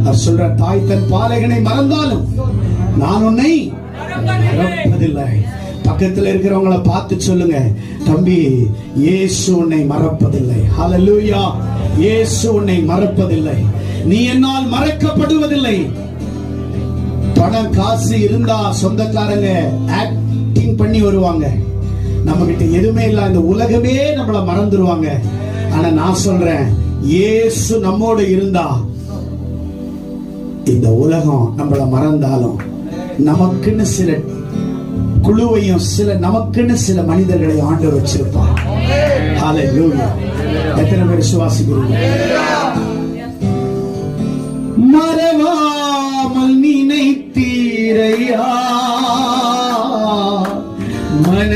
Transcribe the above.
அவர் சொல்ற, தாய் தன் பாலகனை மறந்தாலும் நான் உன்னை மறப்பதில்லை. பக்கத்தில் இருக்கிறவங்களை பார்த்து சொல்லுங்க, தம்பி, இயேசு உன்னை மறப்பதில்லை. ஹல்லேலூயா. இயேசு உன்னை மறப்பதில்லை. நீ என்னால் மறக்கப்படுவதில்லை. பணம் காசு இருந்தா சொந்தக்காரங்க ஆக்டிங் பண்ணி வருவாங்க. நம்ம கிட்ட எதுவுமே இல்ல, இந்த உலகமே நம்மள மறந்துடுவாங்க. ஆனா நான் சொல்றேன், இயேசு நம்மோடு இருந்தா இந்த உலகம் நம்மள மறந்தாலும் நமக்குன்னு சில குழுவையும் நமக்குன்னு சில மனிதர்களை ஆண்டவர் வச்சிருப்பார். ஹல்லேலூயா. எத்தனை பேர் விசுவாசிக்கிறீங்க? மறவாமல் நினைத்தீரையா மன